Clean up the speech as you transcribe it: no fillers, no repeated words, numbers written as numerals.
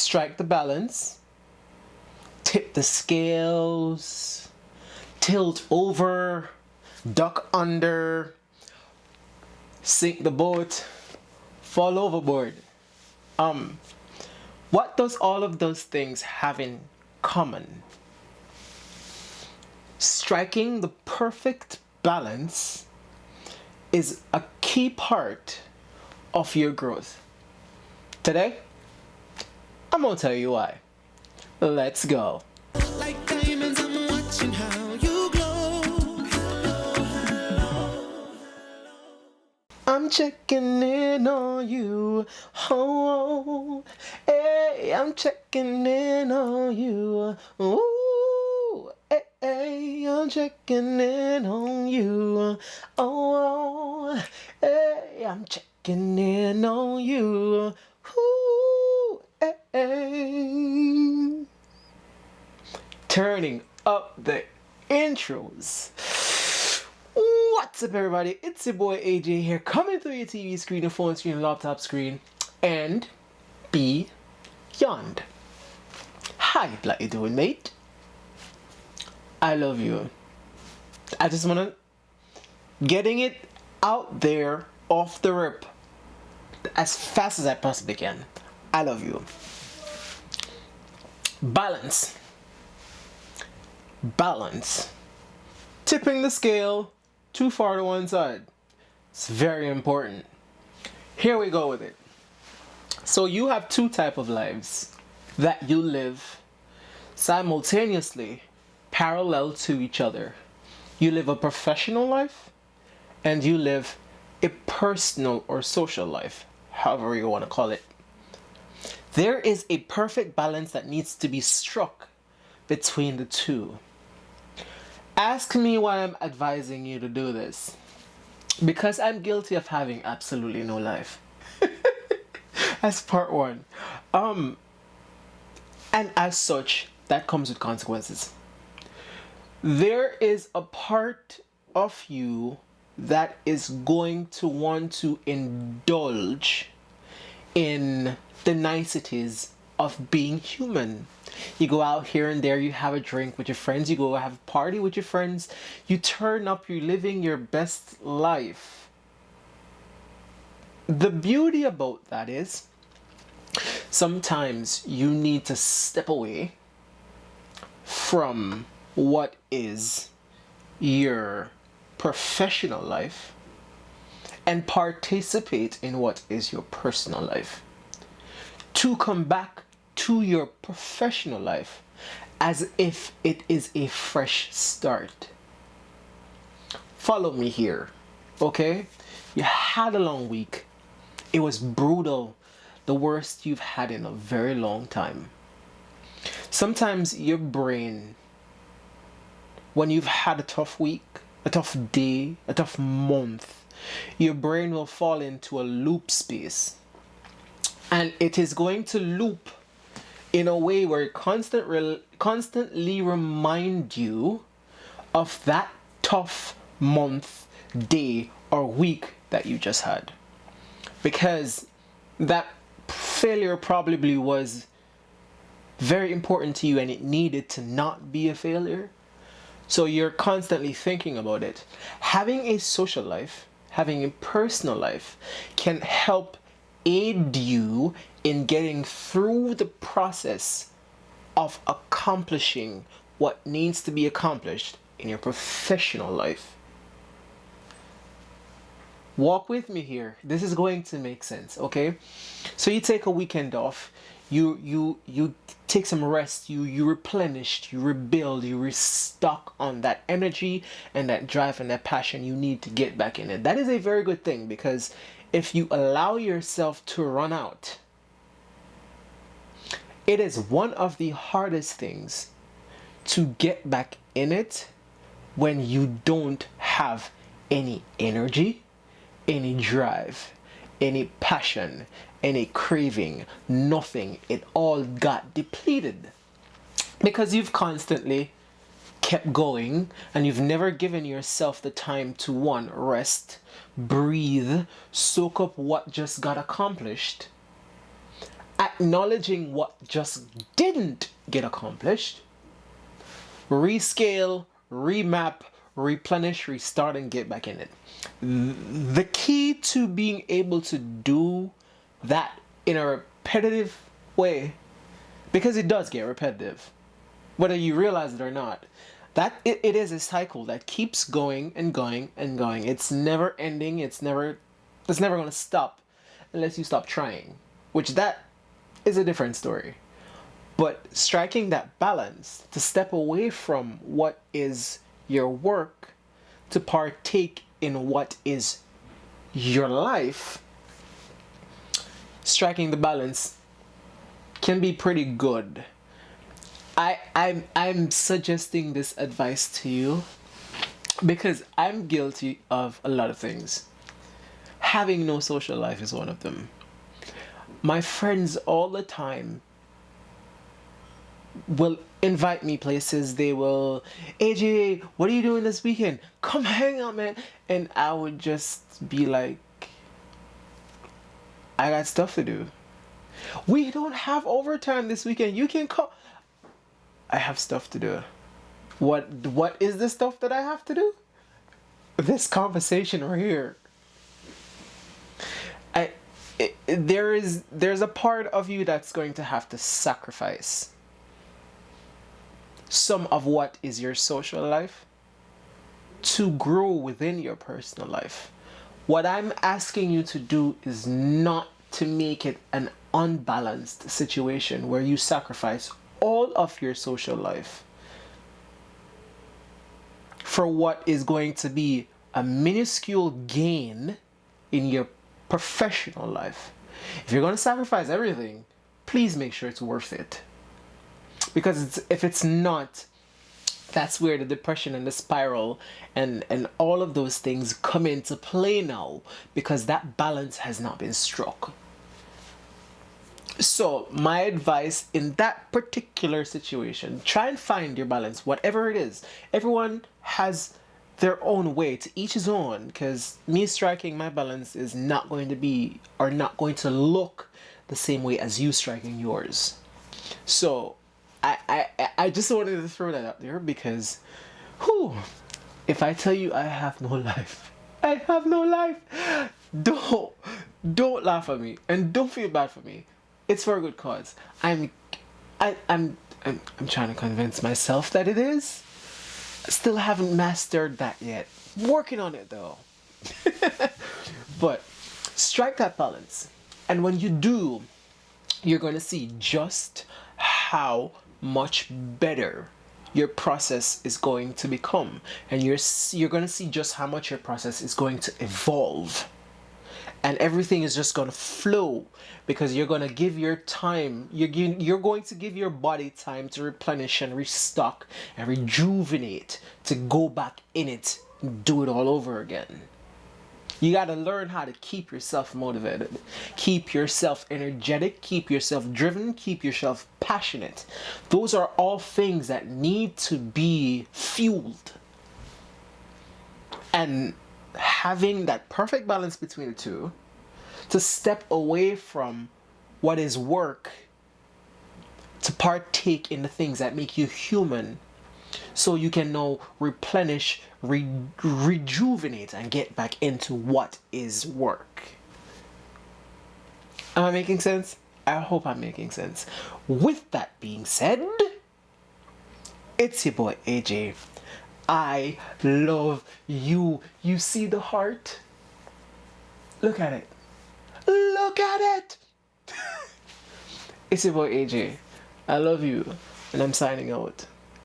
strike the balance, tip the scales, tilt over, duck under, sink the boat, fall overboard. What does all of those things have in common? Striking the perfect balance is a key part of your growth. Today, I'm gonna tell you why. Let's go. Like diamonds, I'm watching how you glow. I'm checking in on you. Oh, hey, I'm checking in on you. Ooh, hey, I'm checking in on you. Oh, hey, I'm checking in on you. Ooh, hey. Turning up the intros. What's up, everybody? It's your boy AJ here, coming through your TV screen, your phone screen, laptop screen, and beyond. How you doing, mate? I love you. I just wanna getting it out there off the rip as fast as I possibly can. I love you. Balance. Tipping the scale too far to one side. It's very important. Here we go with it. So you have two types of lives that you live simultaneously, parallel to each other. You live a professional life and you live a personal or social life, however you want to call it. There is a perfect balance that needs to be struck between the two. Ask me why I'm advising you to do this. Because I'm guilty of having absolutely no life. That's part one. And as such, that comes with consequences. There is a part of you that is going to want to indulge in the niceties of being human. You go out here and there, you have a drink with your friends, you go have a party with your friends, you turn up, you're living your best life. The beauty about that is sometimes you need to step away from what is your professional life and participate in what is your personal life, to come back to your professional life as if it is a fresh start. Follow me here, okay? You had a long week. It was brutal, the worst you've had in a very long time. Sometimes your brain, when you've had a tough week, a tough day, a tough month, your brain will fall into a loop space. And it is going to loop in a way where it constantly remind you of that tough month, day, or week that you just had. Because that failure probably was very important to you and it needed to not be a failure. So you're constantly thinking about it. Having a social life, having a personal life can help aid you in getting through the process of accomplishing what needs to be accomplished in your professional life. Walk with me here. This is going to make sense, okay? So you take a weekend off, you take some rest, you replenish, you rebuild, you restock on that energy and that drive and that passion you need to get back in it. That is a very good thing, because if you allow yourself to run out, it is one of the hardest things to get back in it when you don't have any energy, any drive, any passion, any craving, nothing. It all got depleted because you've constantly kept going and you've never given yourself the time to, one, rest, breathe, soak up what just got accomplished. At acknowledging what just didn't get accomplished, rescale, remap, replenish, restart, and get back in it. The key to being able to do that in a repetitive way, because it does get repetitive, whether you realize it or not, that it is a cycle that keeps going and going and going. It's never ending. It's never going to stop unless you stop trying, which that is a different story. But striking that balance to step away from what is your work to partake in what is your life, striking the balance can be pretty good. I'm suggesting this advice to you because I'm guilty of a lot of things. Having no social life is one of them. My friends all the time will invite me places. They will, AJ, what are you doing this weekend? Come hang out, man. And I would just be like, I got stuff to do. We don't have overtime this weekend. You can come. I have stuff to do. What is the stuff that I have to do? This conversation right here. There's a part of you that's going to have to sacrifice some of what is your social life to grow within your personal life. What I'm asking you to do is not to make it an unbalanced situation where you sacrifice all of your social life for what is going to be a minuscule gain in your professional life. If you're going to sacrifice everything, please make sure it's worth it. Because if it's not, that's where the depression and the spiral and all of those things come into play now, because that balance has not been struck. So my advice in that particular situation, try and find your balance, whatever it is. Everyone has their own way, to each his own, because me striking my balance is not going to be, or not going to look the same way as you striking yours. So I just wanted to throw that out there because, if I tell you I have no life, I have no life. Don't laugh at me and don't feel bad for me. It's for a good cause. I'm trying to convince myself that it is. Still haven't mastered that yet. Working on it though. But strike that balance. And when you do, you're going to see just how much better your process is going to become. And you're going to see just how much your process is going to evolve. And everything is just going to flow because you're going to give your time, you're going to give your body time to replenish and restock and rejuvenate, to go back in it and do it all over again. You got to learn how to keep yourself motivated, keep yourself energetic, keep yourself driven, keep yourself passionate. Those are all things that need to be fueled. And having that perfect balance between the two, to step away from what is work to partake in the things that make you human, so you can now replenish, rejuvenate, and get back into what is work. Am I making sense? I hope I'm making sense. With that being said, it's your boy AJ. I love you. You see the heart? Look at it. Look at it. It's your boy AJ. I love you, and I'm signing out.